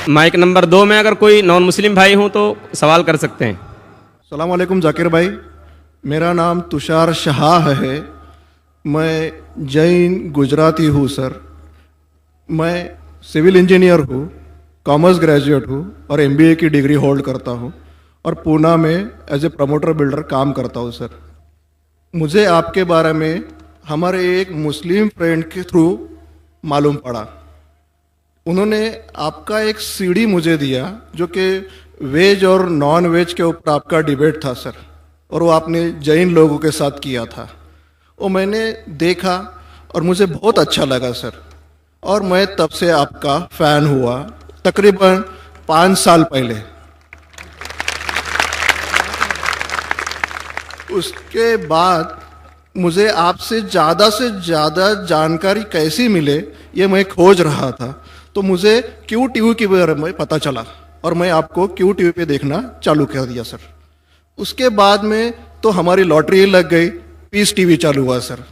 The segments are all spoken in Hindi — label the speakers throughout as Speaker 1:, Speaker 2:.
Speaker 1: माइक नंबर 2 में अगर कोई नॉन मुस्लिम भाई हों तो सवाल कर सकते हैं।
Speaker 2: अस्सलाम वालेकुम जाकिर भाई, मेरा नाम तुषार शाह है। मैं जैन गुजराती हूँ सर। मैं सिविल इंजीनियर हूँ, कॉमर्स ग्रेजुएट हूँ और एमबीए की डिग्री होल्ड करता हूँ और पूना में एज ए प्रमोटर बिल्डर काम करता हूँ सर। मुझे आपके बारे में हमारे एक मुस्लिम फ्रेंड के थ्रू मालूम पड़ा। उन्होंने आपका एक सीडी मुझे दिया जो कि वेज और नॉन वेज के ऊपर आपका डिबेट था सर, और वो आपने जैन लोगों के साथ किया था। वो मैंने देखा और मुझे बहुत अच्छा लगा सर, और मैं तब से आपका फ़ैन हुआ तकरीबन 5 साल पहले। उसके बाद मुझे आपसे ज़्यादा जानकारी कैसी मिले ये मैं खोज रहा था, तो मुझे क्यू टीवी के बारे में पता चला और मैं आपको क्यू टीवी पे देखना चालू कर दिया सर। उसके बाद में तो हमारी लॉटरी लग गई, पीस टीवी चालू हुआ सर।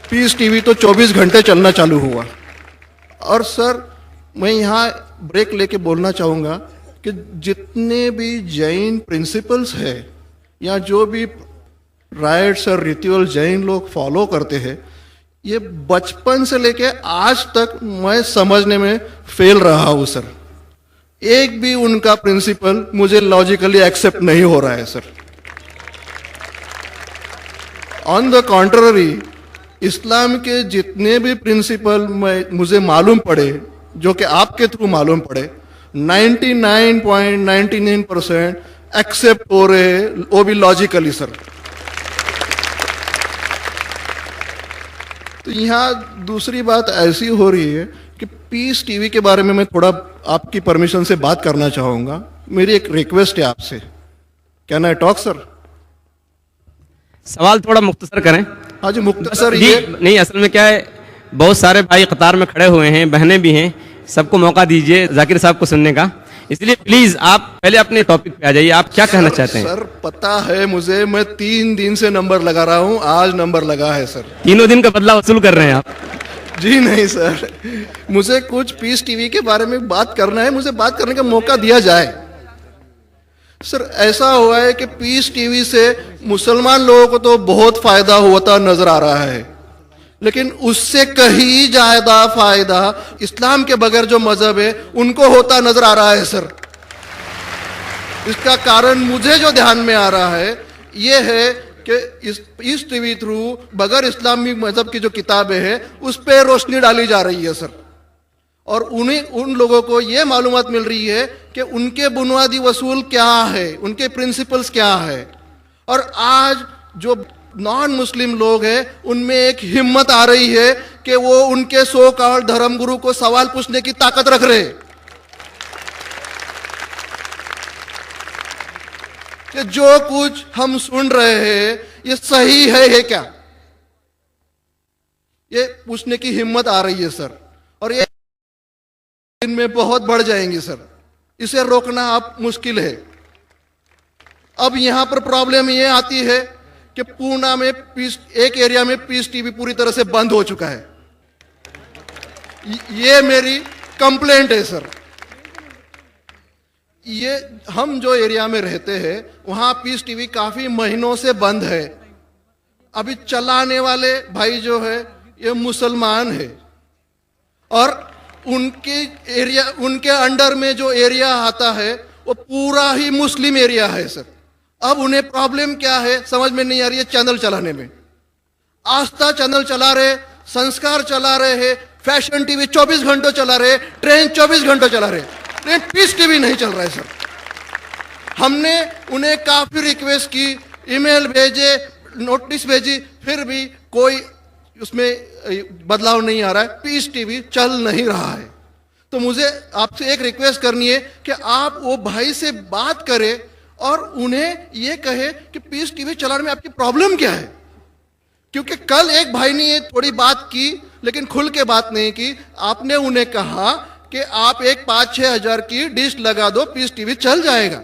Speaker 2: पीस टीवी तो 24 घंटे चलना चालू हुआ। और सर मैं यहाँ ब्रेक लेके बोलना चाहूँगा कि जितने भी जैन प्रिंसिपल्स है या जो भी राइट्स और रिचुअल जैन लोग फॉलो करते हैं, ये बचपन से लेके आज तक मैं समझने में फेल रहा हूँ सर। एक भी उनका प्रिंसिपल मुझे लॉजिकली एक्सेप्ट नहीं हो रहा है सर। ऑन द कॉन्ट्ररी, इस्लाम के जितने भी प्रिंसिपल मुझे मालूम पड़े, जो कि आपके थ्रू मालूम पड़े, 99.99% एक्सेप्ट हो रहे, वो भी लॉजिकली सर। तो यहाँ दूसरी बात ऐसी हो रही है कि पीस टीवी के बारे में मैं थोड़ा आपकी परमिशन से बात करना चाहूँगा। मेरी एक रिक्वेस्ट है आपसे, कैन आई टॉक सर?
Speaker 1: सवाल थोड़ा मुख्तसर करें।
Speaker 2: हाँ जी, मुख्तसर
Speaker 1: जी,
Speaker 2: ये
Speaker 1: नहीं, असल में क्या है, बहुत सारे भाई कतार में खड़े हुए हैं, बहनें भी हैं, सबको मौका दीजिए जाकिर साहब को सुनने का। इसलिए प्लीज आप पहले अपने टॉपिक पे आ जाइए, आप क्या कहना चाहते हैं?
Speaker 2: सर पता है मुझे, मैं 3 दिन से नंबर लगा रहा हूँ, आज नंबर लगा है सर।
Speaker 1: 3 दिन का बदला वसूल कर रहे हैं आप?
Speaker 2: जी नहीं सर, मुझे कुछ पीस टीवी के बारे में बात करना है, मुझे बात करने का मौका दिया जाए। सर ऐसा हुआ है कि पीस टीवी से मुसलमान लोगों को तो बहुत फायदा होता नजर आ रहा है, लेकिन उससे कहीं ज्यादा फायदा इस्लाम के बगैर जो मजहब है उनको होता नजर आ रहा है सर। इसका कारण मुझे जो ध्यान में आ रहा है ये है कि इस टीवी थ्रू बगैर इस्लामी मजहब की जो किताबें हैं उस पर रोशनी डाली जा रही है सर, और उन लोगों को ये मालूमात मिल रही है कि उनके बुनियादी वसूल क्या है, उनके प्रिंसिपल्स क्या है। और आज जो नॉन मुस्लिम लोग हैं उनमें एक हिम्मत आ रही है कि वो उनके सो कॉल्ड धर्मगुरु को सवाल पूछने की ताकत रख रहे कि जो कुछ हम सुन रहे हैं ये सही है क्या, ये पूछने की हिम्मत आ रही है सर। और ये इनमें बहुत बढ़ जाएंगे सर, इसे रोकना आप मुश्किल है। अब यहां पर प्रॉब्लम ये आती है कि पूना में एक एरिया में पीस टीवी पूरी तरह से बंद हो चुका है। ये मेरी कंप्लेंट है सर। ये हम जो एरिया में रहते हैं वहां पीस टीवी काफी महीनों से बंद है। अभी चलाने वाले भाई जो है ये मुसलमान है, और उनके अंडर में जो एरिया आता है वो पूरा ही मुस्लिम एरिया है सर। अब उन्हें प्रॉब्लम क्या है समझ में नहीं आ रही है। चैनल चलाने में आस्था चैनल चला रहे, संस्कार चला रहे हैं, फैशन टीवी 24 घंटों चला रहे, ट्रेन 24 घंटों चला रहे, लेकिन पीस टीवी नहीं चल रहा है सर। हमने उन्हें काफी रिक्वेस्ट की, ईमेल भेजे, नोटिस भेजी, फिर भी कोई उसमें बदलाव नहीं आ रहा है, पीस टीवी चल नहीं रहा है। तो मुझे आपसे एक रिक्वेस्ट करनी है कि आप वो भाई से बात करें और उन्हें ये कहे कि पीस टीवी चलाने में आपकी प्रॉब्लम क्या है। क्योंकि कल एक भाई ने ये थोड़ी बात की लेकिन खुल के बात नहीं की। आपने उन्हें कहा कि आप एक 5-6 हजार की डिश लगा दो, पीस टीवी चल जाएगा।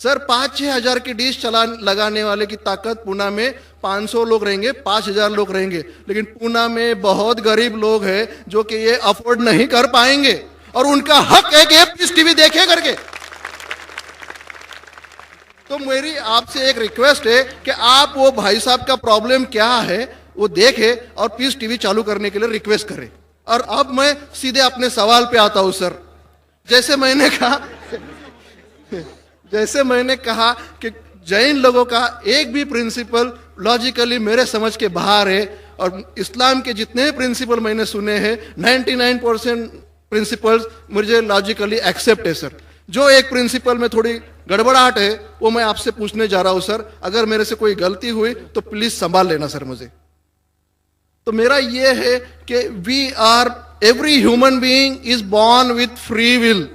Speaker 2: सर 5-6 हजार की डिश लगाने वाले की ताकत पूना में 500 लोग रहेंगे, 5000 लोग रहेंगे, लेकिन पूना में बहुत गरीब लोग हैं जो कि ये अफोर्ड नहीं कर पाएंगे। और उनका हक है कि ये पीस टीवी देखे करके। तो मेरी आपसे एक रिक्वेस्ट है कि आप वो भाई साहब का प्रॉब्लम क्या है वो देखे और पीस टीवी चालू करने के लिए रिक्वेस्ट करें। और अब मैं सीधे अपने सवाल पे आता हूं सर। जैसे मैंने कहा कि जैन लोगों का एक भी प्रिंसिपल लॉजिकली मेरे समझ के बाहर है, और इस्लाम के जितने भी प्रिंसिपल मैंने सुने हैं 99% प्रिंसिपल्स मुझे लॉजिकली एक्सेप्ट है सर। जो एक प्रिंसिपल में थोड़ी गड़बड़ाहट है वो मैं आपसे पूछने जा रहा हूं सर। अगर मेरे से कोई गलती हुई तो प्लीज संभाल लेना सर मुझे। तो मेरा ये है कि every human being is born with free will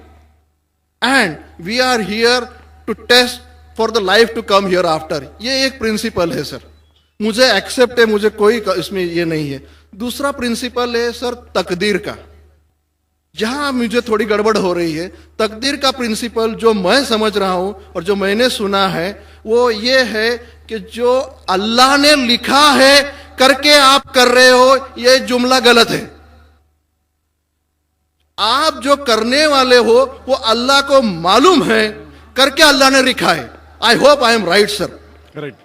Speaker 2: and we are here to test for the life to come hereafter. ये एक प्रिंसिपल है सर, मुझे एक्सेप्ट है, मुझे कोई इसमें ये नहीं है। दूसरा प्रिंसिपल है सर तकदीर का, जहां मुझे थोड़ी गड़बड़ हो रही है। तकदीर का प्रिंसिपल जो मैं समझ रहा हूं और जो मैंने सुना है वो ये है कि जो अल्लाह ने लिखा है करके आप कर रहे हो, ये जुमला गलत है। आप जो करने वाले हो वो अल्लाह को मालूम है करके अल्लाह ने लिखा है। I hope I am right sir.
Speaker 3: Correct.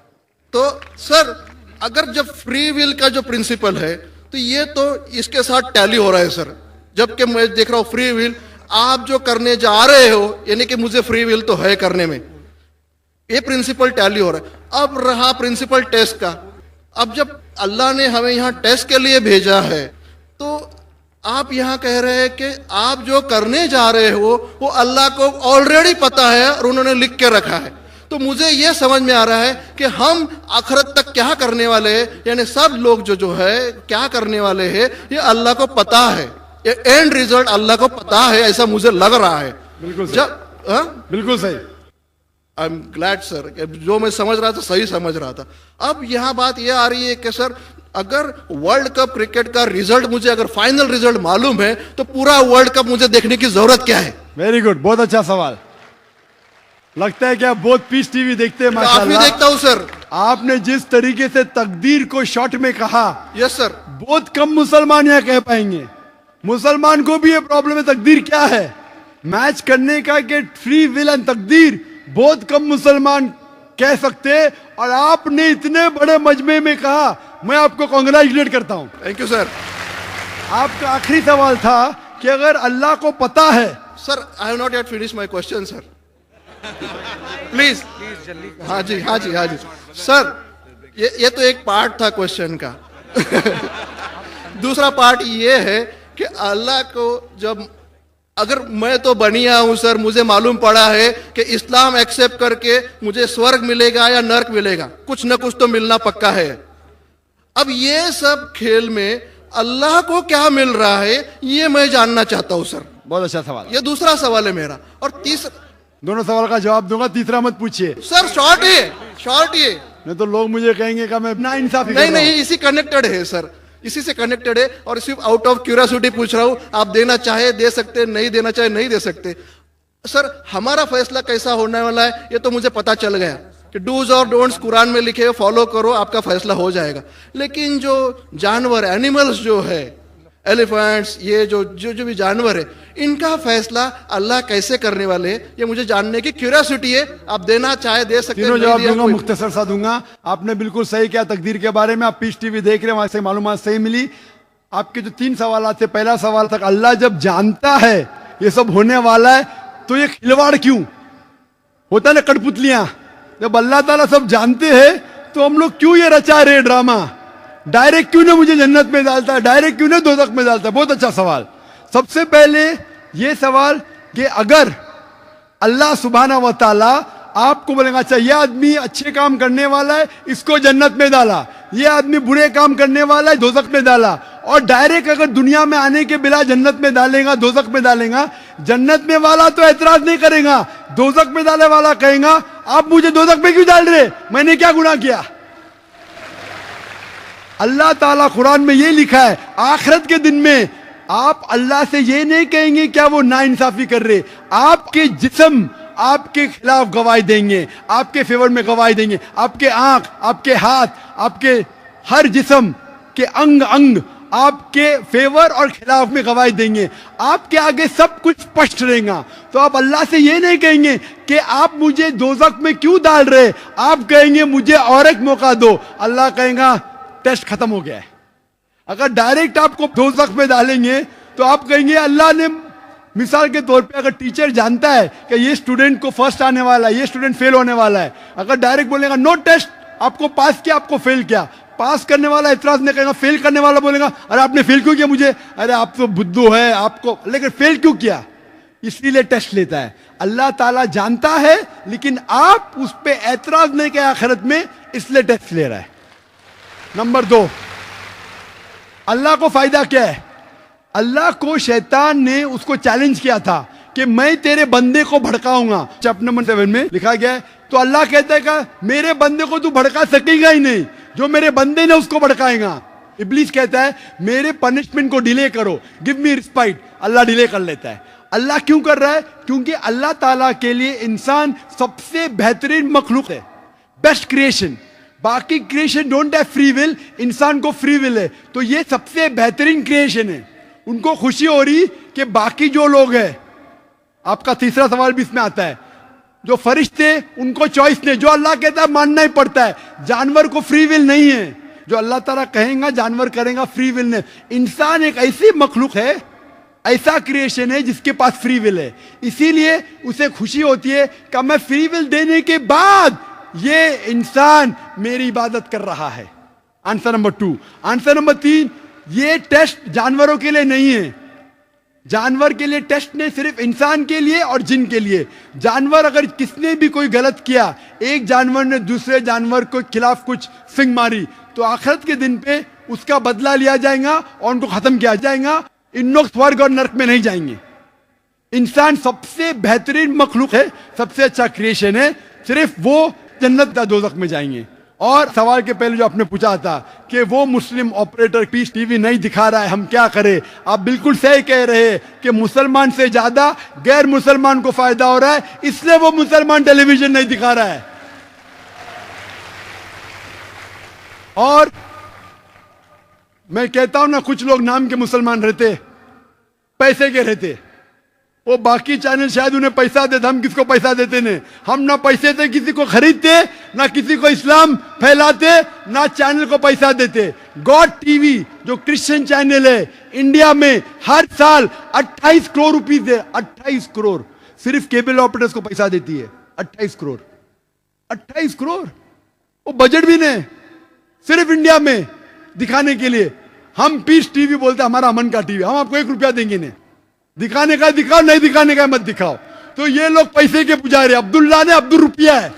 Speaker 2: तो सर अगर जब फ्री विल का जो प्रिंसिपल है तो ये तो इसके साथ टैली हो रहा है सर। जबकि मैं देख रहा हूं फ्री विल आप जो करने जा रहे हो, यानी कि मुझे फ्री विल तो है करने में, ये प्रिंसिपल टैली हो रहा है। अब रहा प्रिंसिपल टेस्ट का। अब जब अल्लाह ने हमें यहां टेस्ट के लिए भेजा है तो आप यहां कह रहे हैं कि आप जो करने जा रहे हो वो अल्लाह को ऑलरेडी पता है और उन्होंने लिख के रखा है। तो मुझे यह समझ में आ रहा है कि हम आखिरत तक क्या करने वाले हैं, यानी सब लोग जो है क्या करने वाले हैं ये अल्लाह को पता है। ये एंड रिजल्ट अल्लाह को पता है, ऐसा मुझे लग रहा है।
Speaker 3: बिल्कुल सही।
Speaker 2: बिल्कुल सही। आई एम ग्लैड सर, जो मैं समझ रहा था सही समझ रहा था। अब यहां बात यह आ रही है कि सर अगर वर्ल्ड कप क्रिकेट का रिजल्ट मुझे अगर फाइनल रिजल्ट मालूम है तो पूरा वर्ल्ड कप मुझे देखने की जरूरत क्या है?
Speaker 3: वेरी गुड, बहुत अच्छा सवाल। लगता है कि आप बहुत पीस टीवी देखते हैं।
Speaker 2: काफी देखता हूं सर।
Speaker 3: आपने जिस तरीके से तकदीर को शॉर्ट में कहा,
Speaker 2: यस सर,
Speaker 3: बहुत कम मुसलमान यह कह पाएंगे। मुसलमान को भी ये प्रॉब्लम है तकदीर क्या है, मैच करने का कि फ्री विल एंड तकदीर बहुत कम मुसलमान कह सकते हैं। और आपने इतने बड़े मजमे में कहा, मैं आपको कांग्रेचुलेट करता हूं।
Speaker 2: Thank you sir.
Speaker 3: आपका आखिरी सवाल था कि अगर अल्लाह को पता है।
Speaker 2: Sir I have not yet finish my question sir, please जल्दी। हाँ जी हाँ जी हाँ जी सर, ये तो एक पार्ट था क्वेश्चन का। दूसरा पार्ट ये है कि अल्लाह को जब अगर मैं तो बनिया हूं सर, मुझे मालूम पड़ा है कि इस्लाम एक्सेप्ट करके मुझे स्वर्ग मिलेगा या नर्क मिलेगा, कुछ ना कुछ तो मिलना पक्का है। अब ये सब खेल में अल्लाह को क्या मिल रहा है ये मैं जानना चाहता हूं सर।
Speaker 3: बहुत अच्छा सवाल।
Speaker 2: ये दूसरा सवाल है मेरा। और तीसरा,
Speaker 3: दोनों सवाल का जवाब दूंगा, तीसरा मत पूछिए
Speaker 2: सर। शॉर्ट है
Speaker 3: नहीं तो लोग मुझे कहेंगे कि मैं ना इंसाफी।
Speaker 2: नहीं, इसी कनेक्टेड है सर, इसी से कनेक्टेड है। और सिर्फ आउट ऑफ क्यूरियोसिटी पूछ रहा हूं, आप देना चाहे दे सकते, नहीं देना चाहे नहीं दे सकते। सर हमारा फैसला कैसा होने वाला है ये तो मुझे पता चल गया कि डूज और डोंट्स कुरान में लिखे हो, फॉलो करो, आपका फैसला हो जाएगा। लेकिन जो जानवर एनिमल्स जो है, एलिफेंट्स, ये जो भी जानवर है, इनका फैसला अल्लाह कैसे करने वाले हैं ये मुझे जानने की क्यूरियोसिटी है। आप देना चाहे दे सकते हैं।
Speaker 3: तीनों जवाब दूंगा, मुख्तसर सा दूंगा। आपने बिल्कुल सही किया तकदीर के बारे में। आप पीस टीवी देख रहे हैं, वहां से मालूमात सही मिली। आपके जो 3 सवाल थे, पहला सवाल तक अल्लाह जब जानता है ये सब होने वाला है तो ये खिलवाड़ क्यों होता है ना, कठपुतलियां। जब अल्लाह ताला सब जानते हैं तो हम लोग क्यों ये रचा रहे ड्रामा? डायरेक्ट क्यों ना मुझे जन्नत में डालता है, डायरेक्ट क्यों ना दोज़ख में डालता है? बहुत अच्छा सवाल। सबसे पहले ये सवाल कि अगर अल्लाह सुब्हाना व तआला आपको बोलेगा अच्छा ये आदमी अच्छे काम करने वाला है, इसको जन्नत में डाला, ये आदमी बुरे काम करने वाला है, दोज़ख में डाला, और डायरेक्ट अगर दुनिया में आने के बिना जन्नत में डालेगा, दोज़ख में डालेगा, जन्नत में वाला तो एतराज नहीं करेगा, दोज़ख में डाले वाला कहेगा आप मुझे दोज़ख में क्यों डाल रहे, मैंने क्या गुनाह किया? अल्लाह ताला कुरान में ये लिखा है आखिरत के दिन में आप अल्लाह से ये नहीं कहेंगे क्या वो नाइंसाफी कर रहे, आपके जिस्म आपके खिलाफ गवाही देंगे, आपके फेवर में गवाही देंगे, आपके आंख, आपके हाथ, आपके हर जिस्म के अंग अंग आपके फेवर और खिलाफ में गवाही देंगे। आपके आगे सब कुछ स्पष्ट रहेगा। तो आप अल्लाह से ये नहीं कहेंगे कि आप मुझे दोज़ख में क्यों डाल रहे, आप कहेंगे मुझे और एक मौका दो। अल्लाह कहेगा टेस्ट खत्म हो गया है। अगर डायरेक्ट आपको दोज़ख में डालेंगे तो आप कहेंगे अल्लाह ने, मिसाल के तौर पे अगर टीचर जानता है कि ये स्टूडेंट को फर्स्ट आने वाला है, ये स्टूडेंट फेल होने वाला है, अगर डायरेक्ट बोलेगा नो टेस्ट, आपको पास किया आपको फेल किया, पास करने वाला इतराज नहीं करेगा, फेल करने वाला बोलेगा अरे आपने फेल क्यों किया मुझे, अरे आप तो बुद्धू है आपको, लेकिन फेल क्यों किया, इसलिए टेस्ट लेता है। अल्लाह ताला जानता है लेकिन आप उस पर एतराज नहीं किया आखिरत में, इसलिए टेस्ट ले रहा है। नंबर 2, अल्लाह को फायदा क्या है? अल्लाह को शैतान ने उसको चैलेंज किया था कि मैं तेरे बंदे को भड़काऊंगा। चैप्टर नंबर 7 में लिखा गया है। तो अल्लाह कहता है कि मेरे बंदे को तू भड़का सकेगा ही नहीं, जो मेरे बंदे ने उसको भड़काएगा। इब्लीस कहता है मेरे पनिशमेंट को डिले करो, गिव मी रिस्पाइट। अल्लाह डिले कर लेता है। अल्लाह क्यों कर रहा है? क्योंकि अल्लाह ताला के लिए इंसान सबसे बेहतरीन मखलूक है, बेस्ट क्रिएशन। बाकी creation don't have free will, इंसान को फ्री विल है। तो ये सबसे बेहतरीन क्रिएशन है। उनको खुशी हो रही कि बाकी जो लोग हैं, आपका तीसरा सवाल भी इसमें आता है, जो फरिश्ते उनको चॉइस नहीं, जो अल्लाह कहता है मानना ही पड़ता है। जानवर को फ्री विल नहीं है, जो अल्लाह ताला कहेगा जानवर करेगा, फ्री विल नहीं। इंसान एक ऐसी मखलूक है, ऐसा क्रिएशन है जिसके पास फ्री विल है। इसीलिए उसे खुशी होती है कि मैं फ्री विल देने के बाद ये इंसान मेरी इबादत कर रहा है। Answer number 2। आंसर नंबर 3, ये टेस्ट जानवरों के लिए नहीं है। जानवर के लिए टेस्ट नहीं, सिर्फ इंसान के लिए और जिन के लिए। जानवर अगर किसने भी कोई गलत किया, एक जानवर ने दूसरे जानवर के खिलाफ कुछ सिंग मारी, तो आखिरत के दिन पे उसका बदला लिया जाएगा और उनको खत्म किया जाएगा। इन लोग स्वर्ग और नरक में नहीं जाएंगे। इंसान सबसे बेहतरीन मखलूक है, सबसे अच्छा क्रिएशन है, सिर्फ वो जन्नत या दोज़ख में जाएंगे। और सवाल के पहले जो आपने पूछा था कि वो मुस्लिम ऑपरेटर पीस टीवी नहीं दिखा रहा है, हम क्या करें? आप बिल्कुल सही कह रहे हैं कि मुसलमान से ज्यादा गैर मुसलमान को फायदा हो रहा है, इसलिए वो मुसलमान टेलीविजन नहीं दिखा रहा है। और मैं कहता हूं ना, कुछ लोग नाम के मुसलमान रहते, पैसे के रहते, वो बाकी चैनल शायद उन्हें पैसा देते, हम किसको पैसा देते नहीं। हम ना पैसे से किसी को खरीदते, ना किसी को इस्लाम फैलाते, ना चैनल को पैसा देते। गॉड टीवी जो क्रिश्चियन चैनल है, इंडिया में हर साल 28 करोड़ रुपीस है। 28 करोड़ सिर्फ केबल ऑपरेटर्स को पैसा देती है। 28 करोड़, 28 करोड़, वो बजट भी नहीं, सिर्फ इंडिया में दिखाने के लिए। हम पीस टीवी बोलते हमारा अमन का टीवी, हम आपको 1 रुपया देंगे नहीं। दिखाने का दिखाओ, नहीं दिखाने का मत दिखाओ। तो ये लोग पैसे के पुजारी, अब्दुल्ला ने अब्दुल रुपया है।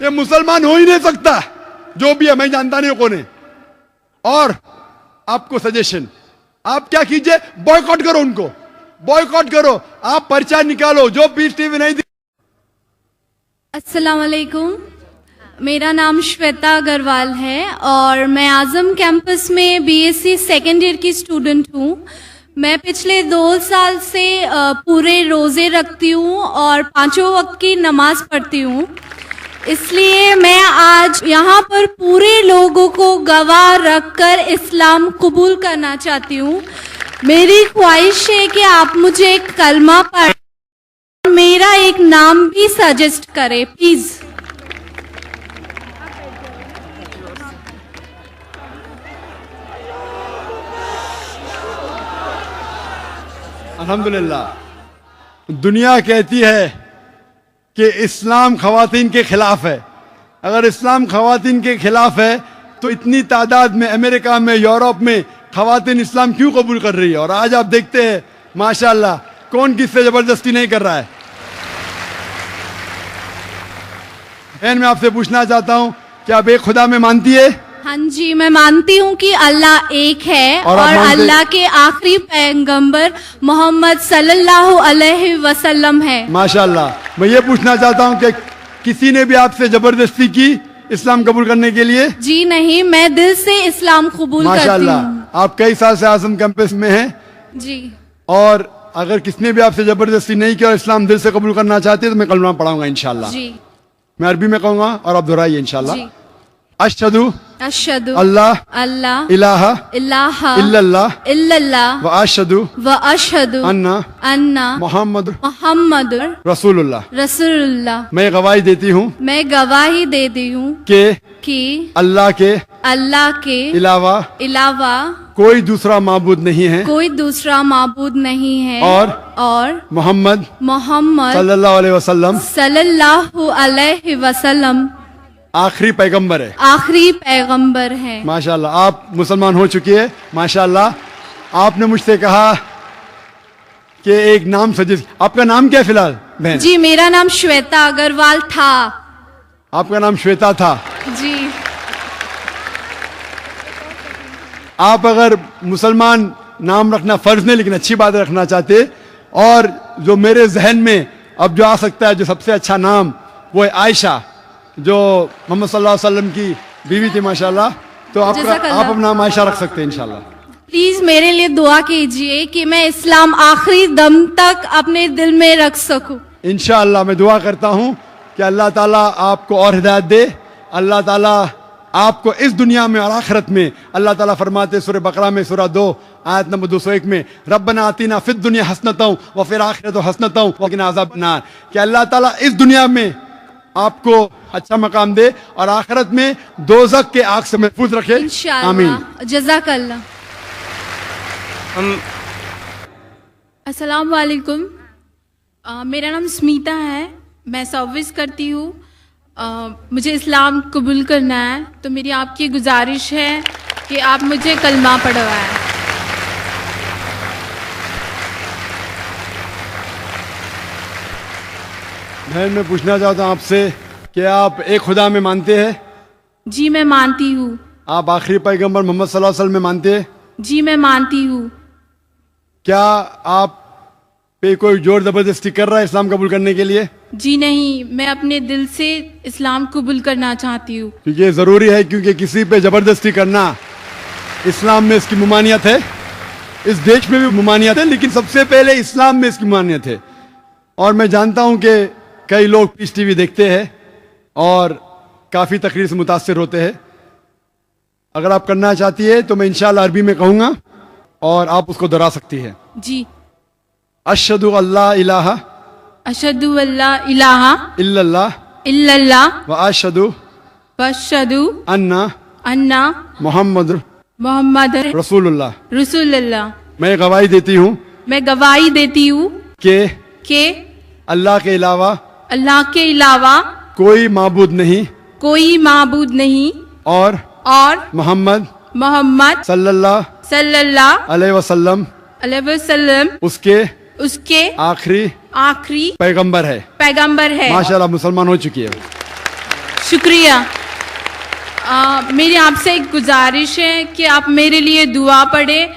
Speaker 3: ये मुसलमान हो ही नहीं सकता, जो भी है, मैं जानता नहीं कौन है। और आपको सजेशन, आप क्या कीजिए, बॉयकॉट करो उनको, बॉयकॉट करो, आप पर्चा निकालो। जो पीस टीवी नहीं
Speaker 4: अस्सलाम वालेकुम, मेरा नाम श्वेता अग्रवाल है और मैं आजम कैंपस में बीएससी सेकेंड ईयर की स्टूडेंट हूँ। मैं पिछले 2 साल से पूरे रोज़े रखती हूँ और 5 वक्त की नमाज पढ़ती हूँ। इसलिए मैं आज यहाँ पर पूरे लोगों को गवाह रखकर इस्लाम कबूल करना चाहती हूँ। मेरी ख्वाहिश है कि आप मुझे एक कलमा पढ़, मेरा एक नाम भी सजेस्ट करें प्लीज।
Speaker 3: अल्हम्दुलिल्लाह, दुनिया कहती है कि इस्लाम खवातीन के खिलाफ है। अगर इस्लाम खवातीन के खिलाफ है तो इतनी तादाद में अमेरिका में, यूरोप में खवातीन इस्लाम क्यों कबूल कर रही है? और आज आप देखते हैं माशाल्लाह कौन किससे जबरदस्ती नहीं कर रहा है। बहन, मैं आपसे पूछना चाहता हूं कि आप एक खुदा में मानती है?
Speaker 4: हाँ जी, मैं मानती हूँ कि अल्लाह एक है और अल्लाह के आखिरी पैगंबर मोहम्मद सल्लल्लाहु अलैहि वसल्लम है।
Speaker 3: माशाल्लाह। मैं ये पूछना चाहता हूँ कि किसी ने भी आपसे जबरदस्ती की इस्लाम कबूल करने के लिए?
Speaker 4: जी नहीं, मैं दिल से इस्लाम कबूल करती हूँ।
Speaker 3: माशाल्लाह। आप कई साल से आजम कैंपस में हैं
Speaker 4: जी।
Speaker 3: और अगर किसने भी आपसे जबरदस्ती नहीं किया और इस्लाम दिल से कबूल करना चाहते हैं तो मैं कलमा पढ़ाऊंगा इंशाल्लाह।
Speaker 4: जी।
Speaker 3: मैं अरबी में कहूंगा और आप दोहराइए इंशाल्लाह।
Speaker 4: जी।
Speaker 3: अशहदु
Speaker 4: अशहदु
Speaker 3: अल्लाह
Speaker 4: अल्लाह
Speaker 3: इलाहा
Speaker 4: इलाहा
Speaker 3: इल्लल्लाह
Speaker 4: इल्लल्लाह
Speaker 3: व अशहदु
Speaker 4: व अशहदु
Speaker 3: अन्ना
Speaker 4: अन्ना
Speaker 3: मोहम्मद
Speaker 4: मोहम्मद
Speaker 3: रसूलुल्लाह।
Speaker 4: रसूलुल्लाह।
Speaker 3: मैं गवाही देती हूँ
Speaker 4: मैं गवाही देती हूँ कि
Speaker 3: अल्लाह के
Speaker 4: अलावा
Speaker 3: कोई दूसरा माबूद नहीं है
Speaker 4: कोई दूसरा माबूद नहीं है और
Speaker 3: मोहम्मद
Speaker 4: मोहम्मद
Speaker 3: सल्लल्लाहु अलैहि वसल्लम आखिरी पैगंबर है।
Speaker 4: आखिरी पैगंबर है।
Speaker 3: माशाल्लाह, आप मुसलमान हो चुकी है। माशाल्लाह, आपने मुझसे कहा कि एक नाम सजेस्ट, आपका नाम क्या है फिलहाल बहन?
Speaker 4: जी, मेरा नाम श्वेता अग्रवाल था।
Speaker 3: आपका नाम श्वेता था
Speaker 4: जी।
Speaker 3: आप अगर मुसलमान नाम रखना फर्ज नहीं लेकिन अच्छी बात रखना चाहते, और जो मेरे जहन में अब जो आ सकता है जो सबसे अच्छा नाम वो है आयशा, जो मोहम्मद सल्लल्लाहु अलैहि वसल्लम की बीवी थी माशाल्लाह। तो आप अपना नाम आयशा रख सकते हैं इंशाल्लाह।
Speaker 4: प्लीज मेरे लिए दुआ कीजिए कि मैं इस्लाम आखिरी दम तक अपने दिल में रख सकूं।
Speaker 3: इंशाअल्लाह मैं दुआ करता हूँ कि अल्लाह ताला आपको और हिदायत दे। अल्लाह ताला आपको इस दुनिया में और आखिरत में, अल्लाह ताला फरमाते सूरह बकरा में सूरह 2 आयत नंबर 201 में, रब्बना आतीना फिद दुनिया हसनतौ व फिल आखिरति हसनतौ व क़िना अज़ाबन्नार, कि अल्लाह ताला इस दुनिया में आपको अच्छा मकाम दे और आखिरत में दोज़ख के आग से महफूज रखे। आमीन।
Speaker 4: जज़ाकल्लाह। अस्सलाम वालेकुम। मेरा नाम स्मिता है, मैं सर्विस करती हूँ। मुझे इस्लाम कबूल करना है, तो मेरी आपकी गुजारिश है कि आप मुझे कलमा पढ़वाएं।
Speaker 3: बहन, मैं पूछना चाहता हूँ आपसे कि आप एक खुदा में मानते हैं?
Speaker 4: जी मैं मानती हूँ।
Speaker 3: आप आखिरी पैगंबर मोहम्मद सल्लल्लाहु अलैहि वसल्लम में मानते हैं?
Speaker 4: जी मैं मानती हूँ।
Speaker 3: क्या आप पे कोई जोर जबरदस्ती कर रहा है इस्लाम कबूल करने के लिए?
Speaker 4: जी नहीं, मैं अपने दिल से इस्लाम कबूल करना चाहती हूँ।
Speaker 3: क्योंकि ये जरूरी है, क्योंकि किसी पे जबरदस्ती करना इस्लाम में इसकी ममानियत है, इस देश में भी ममानियत है, लेकिन सबसे पहले इस्लाम में इसकी ममानियत है। और मैं जानता हूँ कि कई लोग पीस टीवी देखते हैं और काफ़ी तकरीर से मुतासिर होते हैं। अगर आप करना चाहती है तो मैं इंशाल्लाह अरबी में कहूँगा और आप उसको दोहरा सकती है।
Speaker 4: जी।
Speaker 3: अशहदु अल्ला इलाहा
Speaker 4: अशहदु अल्ला इलाहा
Speaker 3: इल्लल्लाह
Speaker 4: इल्लल्लाह
Speaker 3: व अशहदु अन्ना मोहम्मद रसूलुल्लाह।
Speaker 4: रसूलुल्लाह।
Speaker 3: मैं गवाही देती हूँ
Speaker 4: मैं गवाही देती हूँ
Speaker 3: कि अल्लाह के अलावा कोई माबूद नहीं और मोहम्मद सल्लल्लाहु अलैहि वसल्लम उसके आखिरी पैगंबर है। माशाल्लाह, मुसलमान हो चुकी है।
Speaker 4: शुक्रिया। मेरी आपसे एक गुजारिश है कि आप मेरे लिए दुआ पढ़े,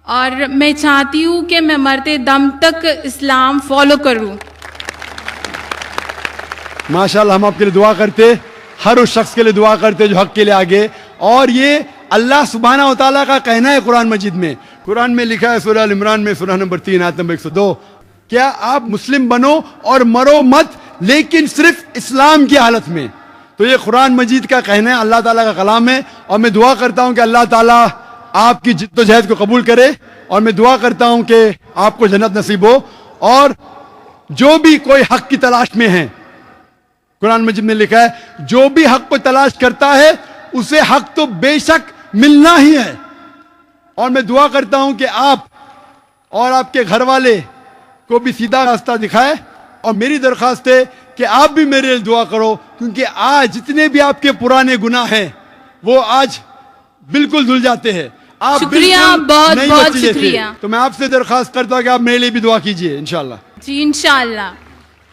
Speaker 4: और मैं चाहती हूँ कि मैं मरते दम तक इस्लाम फॉलो करूँ।
Speaker 3: माशाल्लाह, हम आपके लिए दुआ करते, हर उस शख्स के लिए दुआ करते जो हक के लिए आगे। और ये अल्लाह सुब्हानहू व तआला का कहना है कुरान मजीद में। कुरान में लिखा है सूरह अल इमरान में सूरह नंबर 3 आयत नंबर 102, क्या आप मुस्लिम बनो और मरो मत, लेकिन सिर्फ इस्लाम की हालत में। तो ये कुरान मजीद का कहना है, अल्लाह ताला का कलाम है। और मैं दुआ करता हूँ कि अल्लाह ताला आपकी जिद्दोजहद को कबूल करे, और मैं दुआ करता हूँ कि आपको जन्नत नसीब हो। और जो भी कोई हक की तलाश में है, कुरान मजीद में लिखा है जो भी हक को तलाश करता है उसे हक तो बेशक मिलना ही है। और मैं दुआ करता हूं कि आप और आपके घर वाले को भी सीधा रास्ता दिखाए। और मेरी दरख्वास्त है कि आप भी मेरे लिए दुआ करो, क्योंकि आज जितने भी आपके पुराने गुनाह हैं वो आज बिल्कुल धुल जाते हैं। आप
Speaker 4: शुक्रिया, बहुत बहुत शुक्रिया।
Speaker 3: तो मैं आपसे दरख्वास्त करता हूं कि आप मेरे लिए भी दुआ कीजिए इंशाल्लाह।
Speaker 4: जी इंशाल्लाह।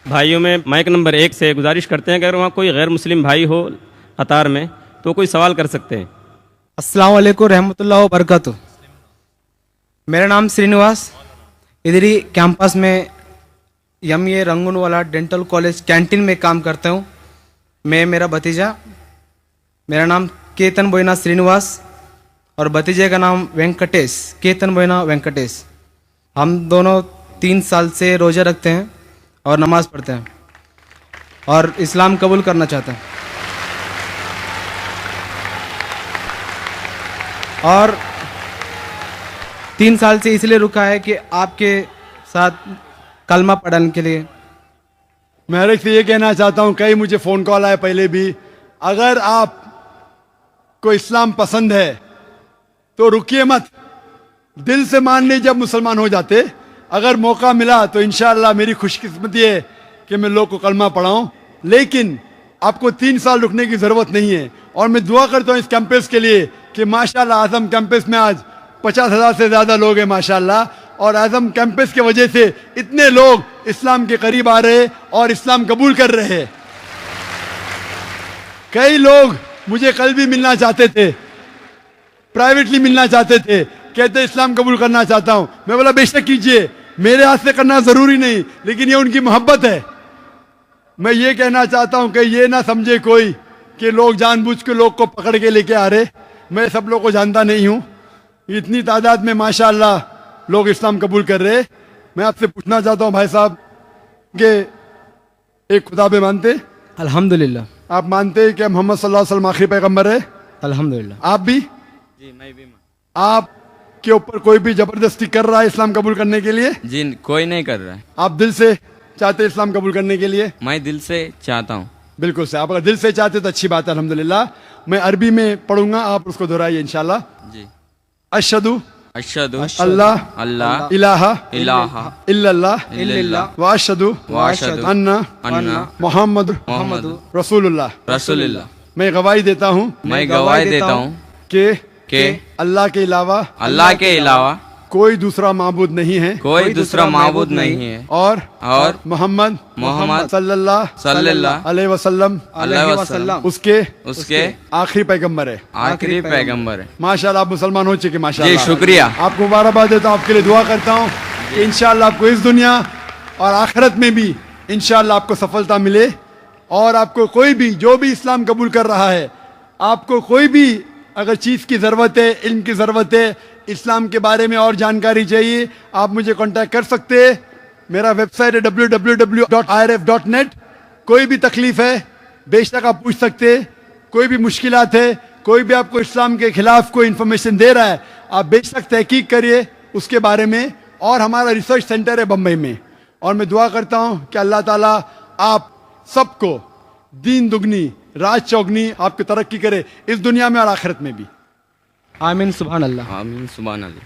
Speaker 1: भाइयों में माइक नंबर 1 से गुजारिश करते हैं कि अगर वहाँ कोई गैर मुस्लिम भाई हो कतार में तो कोई सवाल कर सकते हैं।
Speaker 5: अस्सलाम वालेकुम रहमतुल्लाह व बरकातुहू। मेरा नाम श्रीनिवास, इधर ही कैंपस में MA Rangoonwala dental college canteen में काम करता हूँ। मैं, मेरा भतीजा, मेरा नाम केतन बोयना श्रीनिवास और भतीजे का नाम वेंकटेश, केतन बोयना वेंकटेश। हम दोनों 3 साल से रोज़ा रखते हैं और नमाज पढ़ते हैं और इस्लाम कबूल करना चाहते हैं। और 3 साल से इसलिए रुका है कि आपके साथ कलमा पढ़ने के लिए।
Speaker 3: मैं हर एक से ये कहना चाहता हूं, कई मुझे फोन कॉल आए पहले भी, अगर आप को इस्लाम पसंद है तो रुकिए मत, दिल से मान लीजिए, जब मुसलमान हो जाते। अगर मौका मिला तो इंशाअल्लाह मेरी खुशकिस्मती है कि मैं लोग को कलमा पढ़ाऊं, लेकिन आपको 3 साल रुकने की जरूरत नहीं है। और मैं दुआ करता हूं इस कैंपस के लिए कि माशाअल्लाह आजम कैंपस में आज 50,000 से ज्यादा लोग हैं माशाअल्लाह, और आजम कैंपस की वजह से इतने लोग इस्लाम के करीब आ रहे और इस्लाम कबूल कर रहे हैं। कई लोग मुझे कल भी मिलना चाहते थे, प्राइवेटली मिलना चाहते थे, कहते इस्लाम कबूल करना चाहता हूं। मैं बोला बेशक कीजिए, मेरे हाथ से करना जरूरी नहीं, लेकिन ये उनकी मोहब्बत है। मैं ये कहना चाहता हूं कि ये ना समझे कोई कि लोग जानबूझ के लोग को पकड़ के लेके आ रहे। मैं सब लोग को जानता नहीं हूं, इतनी तादाद में माशाअल्लाह लोग इस्लाम कबूल कर रहे। मैं आपसे पूछना चाहता हूं भाई साहब कि एक खुदा पे मानते?
Speaker 5: अल्हम्दुलिल्लाह।
Speaker 3: आप मानते हैं कि मोहम्मद सल्लल्लाहु अलैहि वसल्लम आखिरी पैगंबर है?
Speaker 5: अल्हम्दुलिल्लाह।
Speaker 3: आप भी?
Speaker 1: जी मैं भी।
Speaker 3: आप के ऊपर कोई भी जबरदस्ती कर रहा है इस्लाम कबूल करने के लिए?
Speaker 1: जी कोई नहीं कर रहा है।
Speaker 3: आप दिल से चाहते हैं इस्लाम कबूल करने के लिए?
Speaker 1: मैं दिल से चाहता हूँ।
Speaker 3: बिल्कुल से, आप अगर दिल से चाहते तो अच्छी बात है, अल्हम्दुलिल्लाह। मैं अरबी में पढ़ूंगा, आप उसको दोहराइए इंशाल्लाह।
Speaker 1: जी।
Speaker 3: अशहदु
Speaker 1: अशहदु
Speaker 3: अल्लाह
Speaker 1: अल्लाह
Speaker 3: इलाहा
Speaker 1: इलाहा
Speaker 3: इल्लल्लाह
Speaker 1: इल्लल्लाह
Speaker 3: व अशहदु
Speaker 1: वाशहदु
Speaker 3: अन्ना
Speaker 1: अन्ना
Speaker 3: मोहम्मद
Speaker 1: मोहम्मद
Speaker 3: रसूलुल्लाह।
Speaker 1: रसूलुल्लाह।
Speaker 3: मैं गवाही देता हूँ
Speaker 1: मैं गवाही देता हूँ
Speaker 3: कि
Speaker 1: अल्लाह के अलावा
Speaker 3: कोई दूसरा माबूद नहीं है,
Speaker 1: कोई दूसरा माबूद नहीं है,
Speaker 3: और
Speaker 1: मोहम्मद
Speaker 3: सल्लल्लाहु अलैहि वसल्लम उसके आखिरी पैगंबर है,
Speaker 1: आखिरी पैगंबर है।
Speaker 3: माशाल्लाह आप मुसलमान हो चुके, माशाल्लाह।
Speaker 1: जी शुक्रिया।
Speaker 3: आपको मुबारकबाद देता हूँ, आपके लिए दुआ करता हूँ कि इंशाल्लाह आपको इस दुनिया और आखिरत में भी इंशाल्लाह आपको सफलता मिले। और आपको कोई भी जो भी इस्लाम कबूल कर रहा है, आपको कोई भी अगर चीज़ की ज़रूरत है, इल्म की ज़रूरत है, इस्लाम के बारे में और जानकारी चाहिए, आप मुझे कांटेक्ट कर सकते हैं। मेरा वेबसाइट है www.irf.net। कोई भी तकलीफ है बेशक आप पूछ सकते हैं, कोई भी मुश्किलात है, कोई भी आपको इस्लाम के खिलाफ कोई इन्फॉर्मेशन दे रहा है, आप बेशक तहकीक करिए उसके बारे में। और हमारा रिसर्च सेंटर है बम्बई में। और मैं दुआ करता हूँ कि अल्लाह ताला आप सबको दीन दुगनी राज चौगनी आपकी तरक्की करे, इस दुनिया में और आखिरत में भी।
Speaker 5: आमीन सुभान अल्लाह।
Speaker 1: आमीन सुभान अल्लाह।